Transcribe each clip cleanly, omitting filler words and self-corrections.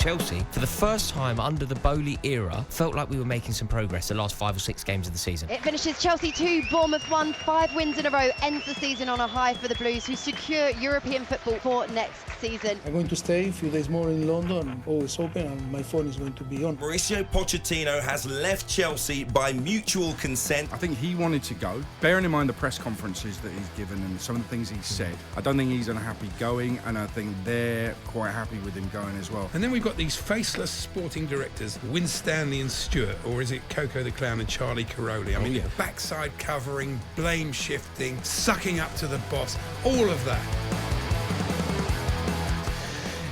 Chelsea, for the first time under the Bowley era, felt like we were making some progress the last 5 or 6 games of the season. It finishes Chelsea 2, Bournemouth 1, 5 wins in a row, ends the season on a high for the Blues, who secure European football for next season. I'm going to stay a few days more in London, always open, and my phone is going to be on. Mauricio Pochettino has left Chelsea by mutual consent. I think he wanted to go. Bearing in mind the press conferences that he's given and some of the things he's said, I don't think he's unhappy going, and I think they're quite happy with him going as well. And then we've got these faceless sporting directors, Winstanley and Stewart, or is it Coco the Clown and Charlie Caroli? I mean, backside covering, blame shifting, sucking up to the boss, all of that.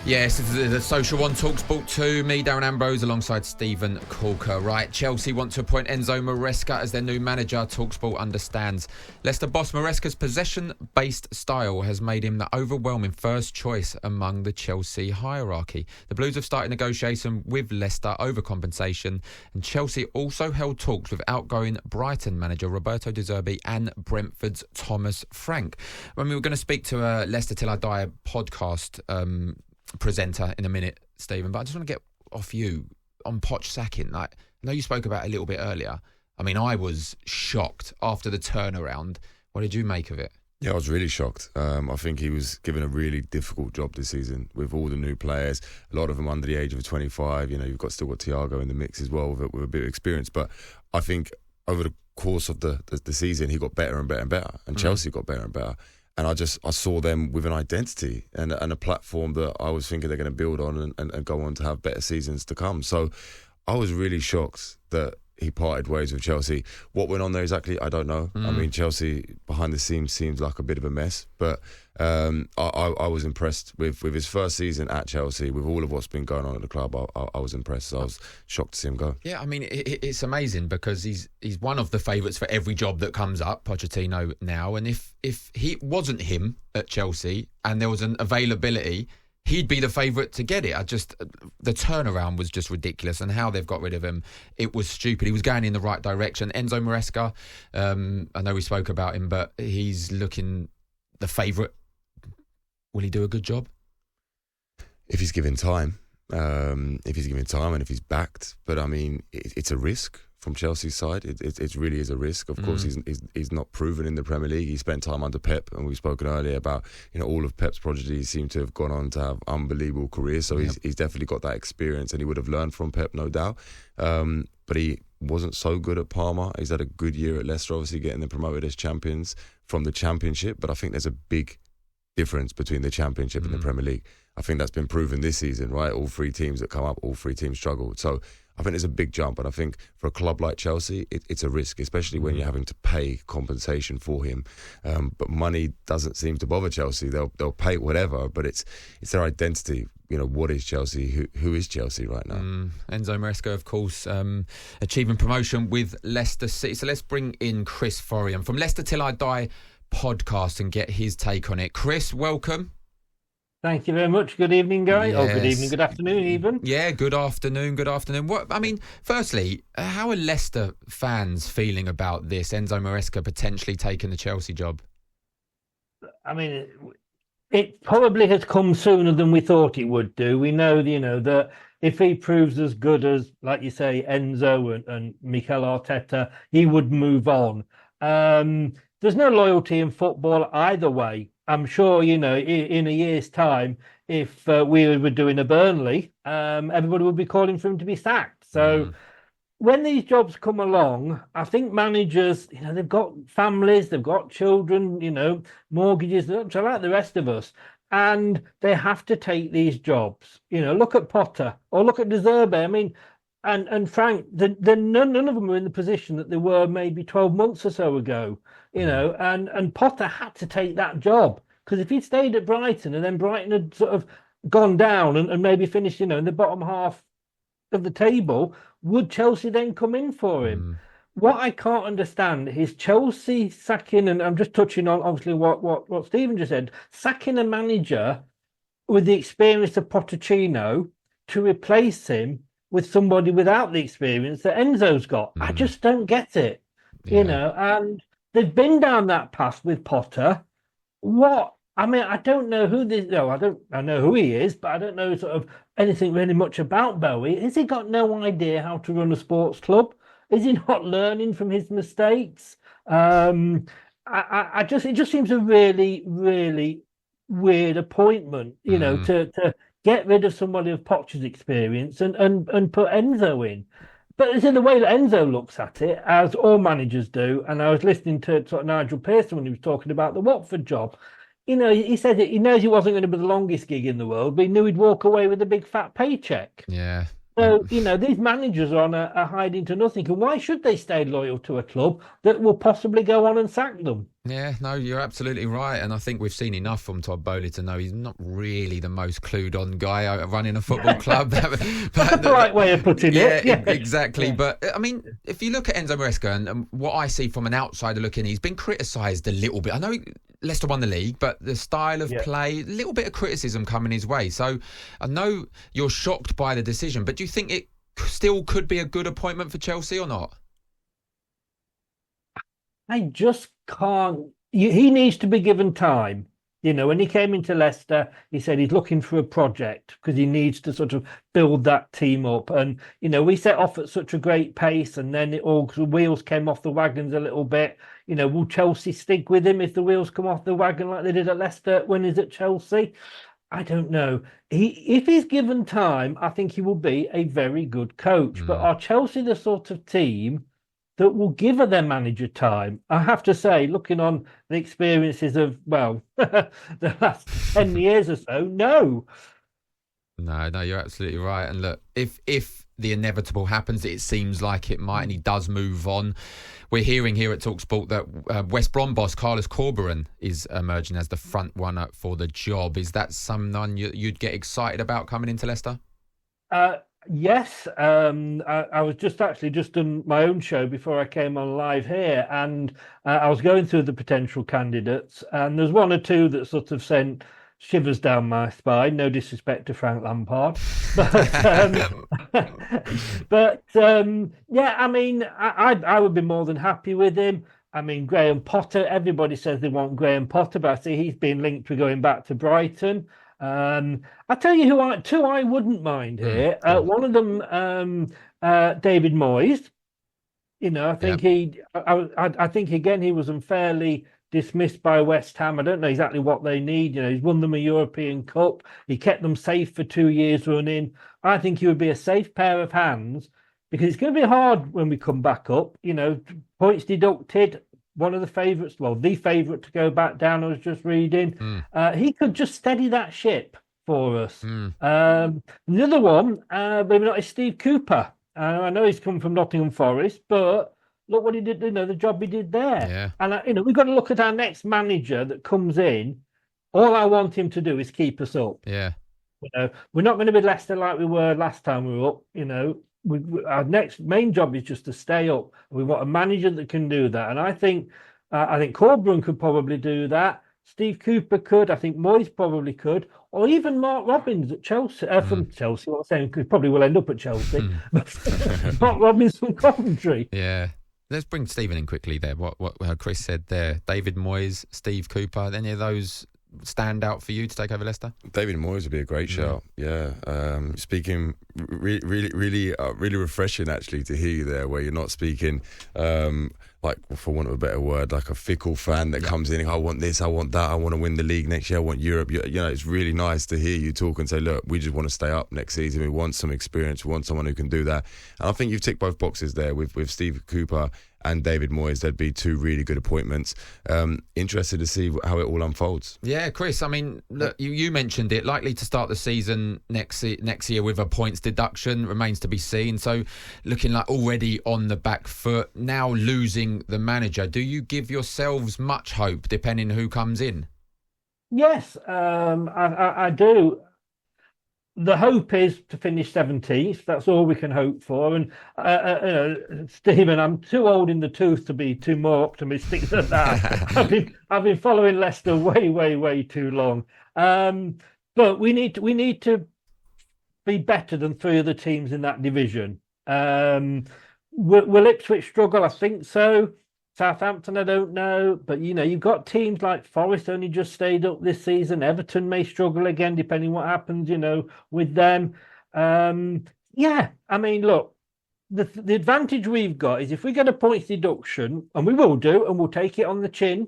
Yes, it's the social one, talkSPORT 2. Me, Darren Ambrose, alongside Stephen Corker. Right, Chelsea want to appoint Enzo Maresca as their new manager. talkSPORT understands. Leicester boss Maresca's possession-based style has made him the overwhelming first choice among the Chelsea hierarchy. The Blues have started negotiation with Leicester over compensation, and Chelsea also held talks with outgoing Brighton manager Roberto De Zerbi and Brentford's Thomas Frank. When we were going to speak to a Leicester Till I Die podcast presenter in a minute, Stephen, but I just want to get off you on Poch sacking. Like, I know you spoke about it a little bit earlier. I mean, I was shocked after the turnaround. What did you make of it? Yeah, I was really shocked. I think he was given a really difficult job this season with all the new players, a lot of them under the age of 25. You know, you've still got Thiago in the mix as well with a bit of experience. But I think over the course of the season, he got better and better and better, and Chelsea got better and better. And I saw them with an identity and a platform that I was thinking they're going to build on and go on to have better seasons to come. So I was really shocked that he parted ways with Chelsea. What went on there exactly, I don't know. I mean, Chelsea behind the scenes seems like a bit of a mess. But I was impressed with his first season at Chelsea, with all of what's been going on at the club. I was impressed. So I was shocked to see him go. Yeah, I mean, it's amazing because he's one of the favourites for every job that comes up, Pochettino now. And if he wasn't him at Chelsea and there was an availability, he'd be the favourite to get it. The turnaround was just ridiculous, and how they've got rid of him, it was stupid. He was going in the right direction. Enzo Maresca, I know we spoke about him, but he's looking the favourite. Will he do a good job? If he's given time, and if he's backed. But I mean, it's a risk from Chelsea's side. It really is a risk. Of course, he's not proven in the Premier League. He spent time under Pep, and we've spoken earlier about all of Pep's prodigies seem to have gone on to have unbelievable careers. So he's definitely got that experience, and he would have learned from Pep, no doubt. But he wasn't so good at Parma. He's had a good year at Leicester, obviously getting them promoted as champions from the Championship. But I think there's a big difference between the Championship and the Premier League. I think that's been proven this season, right? All 3 teams that come up, all 3 teams struggled. So I think there's a big jump, and I think for a club like Chelsea, it's a risk, especially when you're having to pay compensation for him. But money doesn't seem to bother Chelsea. They'll pay whatever, but it's their identity. What is Chelsea? Who is Chelsea right now? Enzo Maresca, of course, achieving promotion with Leicester City. So let's bring in Chris Forian from Leicester Till I Die podcast and get his take on it. Chris, welcome. Thank you very much. Good evening, guys. Yes. Good evening, good afternoon, even. Yeah, good afternoon. Firstly, how are Leicester fans feeling about this? Enzo Maresca potentially taking the Chelsea job? I mean, it probably has come sooner than we thought it would do. We know, that if he proves as good as, like you say, Enzo and Mikel Arteta, he would move on. There's no loyalty in football either way. I'm sure, in a year's time, if we were doing a Burnley, everybody would be calling for him to be sacked. So when these jobs come along, I think managers, they've got families, they've got children, mortgages, they're like the rest of us. And they have to take these jobs. Look at Potter or look at De Zerbi. I mean, and Frank, none of them were in the position that they were maybe 12 months or so ago, and Potter had to take that job, because if he'd stayed at Brighton and then Brighton had sort of gone down and maybe finished, in the bottom half of the table, would Chelsea then come in for him? What I can't understand is Chelsea sacking, and I'm just touching on obviously what Stephen just said, sacking a manager with the experience of Pochettino to replace him with somebody without the experience that Enzo's got. I just don't get it, and they've been down that path with Potter. What I mean, I don't know who this. No, I know who he is, but I don't know sort of anything really much about Bowie. Has he got no idea how to run a sports club? Is he not learning from his mistakes? It just seems a really, really weird appointment. To get rid of somebody of Poch's experience and put Enzo in. But it's in the way that Enzo looks at it, as all managers do. And I was listening to sort of Nigel Pearson when he was talking about the Watford job. He said that he knows he wasn't going to be the longest gig in the world, but he knew he'd walk away with a big fat paycheck. Yeah. So, these managers are on a hiding to nothing. And why should they stay loyal to a club that will possibly go on and sack them? Yeah, no, you're absolutely right. And I think we've seen enough from Todd Bowley to know he's not really the most clued on guy running a football club. That's a polite way of putting it. Yeah, exactly. Yeah. But, I mean, if you look at Enzo Maresca and what I see from an outsider looking, he's been criticised a little bit. I know Leicester won the league, but the style of play, a little bit of criticism coming his way. So I know you're shocked by the decision, but do you think it still could be a good appointment for Chelsea or not? I just can't. He needs to be given time. When he came into Leicester, he said he's looking for a project because he needs to sort of build that team up. And, we set off at such a great pace and then the wheels came off the wagons a little bit. Will Chelsea stick with him if the wheels come off the wagon like they did at Leicester when he's at Chelsea? I don't know. If he's given time, I think he will be a very good coach. But are Chelsea the sort of team that will give their manager time? I have to say, looking on the experiences of, the last 10 years or so, no. No, you're absolutely right. And look, if the inevitable happens, it seems like it might, and he does move on. We're hearing here at talkSPORT that West Brom boss Carlos Corberán is emerging as the front runner for the job. Is that someone you'd get excited about coming into Leicester? Yes, I was just done my own show before I came on live here, and I was going through the potential candidates, and there's one or two that sort of sent shivers down my spine. No disrespect to Frank Lampard, but yeah, I mean, I would be more than happy with him. I mean, Graham Potter. Everybody says they want Graham Potter, but I see he's been linked with going back to Brighton. I'll tell you two I wouldn't mind here. One of them, David Moyes. I think I think again he was unfairly dismissed by West Ham. I don't know exactly what they need. He's won them a European Cup. He kept them safe for 2 years running. I think he would be a safe pair of hands because it's going to be hard when we come back up. Points deducted. One of the favourites, the favourite to go back down, I was just reading. He could just steady that ship for us. The other one, maybe not, is Steve Cooper. I know he's come from Nottingham Forest, but look what he did, the job he did there. Yeah. And, we've got to look at our next manager that comes in. All I want him to do is keep us up. Yeah. We're not going to be Leicester like we were last time we were up, our next main job is just to stay up. We want a manager that can do that, and I think Corberán could probably do that. Steve Cooper could. I think Moyes probably could, or even Mark Robbins at Chelsea from Chelsea. What I'm saying, he probably will end up at Chelsea. Mark Robbins from Coventry. Yeah. Let's bring Stephen in quickly there. What Chris said there. David Moyes, Steve Cooper. Any of those stand out for you to take over Leicester? David Moyes would be a great shout. Yeah, speaking really refreshing actually to hear you there, where you're not speaking like, for want of a better word, like a fickle fan that comes in. I want this, I want that, I want to win the league next year, I want Europe. It's really nice to hear you talk and say, look, we just want to stay up next season. We want some experience. We want someone who can do that. And I think you've ticked both boxes there with Steve Cooper and David Moyes. There'd be two really good appointments. Interested to see how it all unfolds. Yeah, Chris, I mean, look, you mentioned it. Likely to start the season next year with a points deduction. Remains to be seen. So looking like already on the back foot. Now losing the manager. Do you give yourselves much hope, depending who comes in? Yes, I do. The hope is to finish 17th. That's all we can hope for. And Stephen, I'm too old in the tooth to be too more optimistic than that. I've been following Leicester way too long. But we need to be better than three other teams in that division. Will Ipswich struggle? I think so. Southampton, I don't know. But, you've got teams like Forest only just stayed up this season. Everton may struggle again, depending what happens, with them. Look, the advantage we've got is if we get a points deduction, and we will do, and we'll take it on the chin.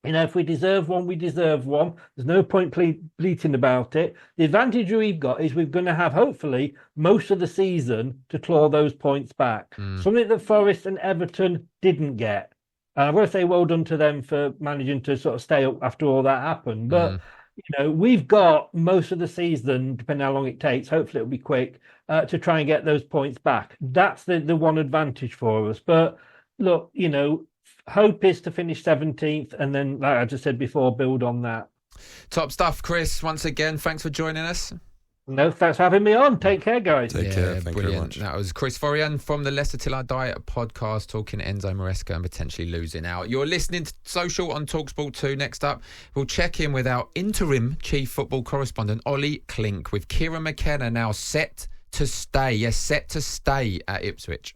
If we deserve one, we deserve one. There's no point bleating about it. The advantage we've got is we're going to have, hopefully, most of the season to claw those points back. Something that Forest and Everton didn't get. And I've got to say well done to them for managing to sort of stay up after all that happened. But, we've got most of the season, depending how long it takes, hopefully it'll be quick, to try and get those points back. That's the one advantage for us. But, look, hope is to finish 17th and then, like I just said before, build on that. Top stuff, Chris. Once again, thanks for joining us. No, thanks for having me on. Take care, guys. Take care. Thank you very much. That was Chris Forian from the Leicester Till I Die podcast, talking Enzo Maresca and potentially losing out. You're listening to Social on talkSPORT 2. Next up, we'll check in with our interim chief football correspondent, Ollie Klink, with Kieran McKenna now set to stay. Yes, set to stay at Ipswich.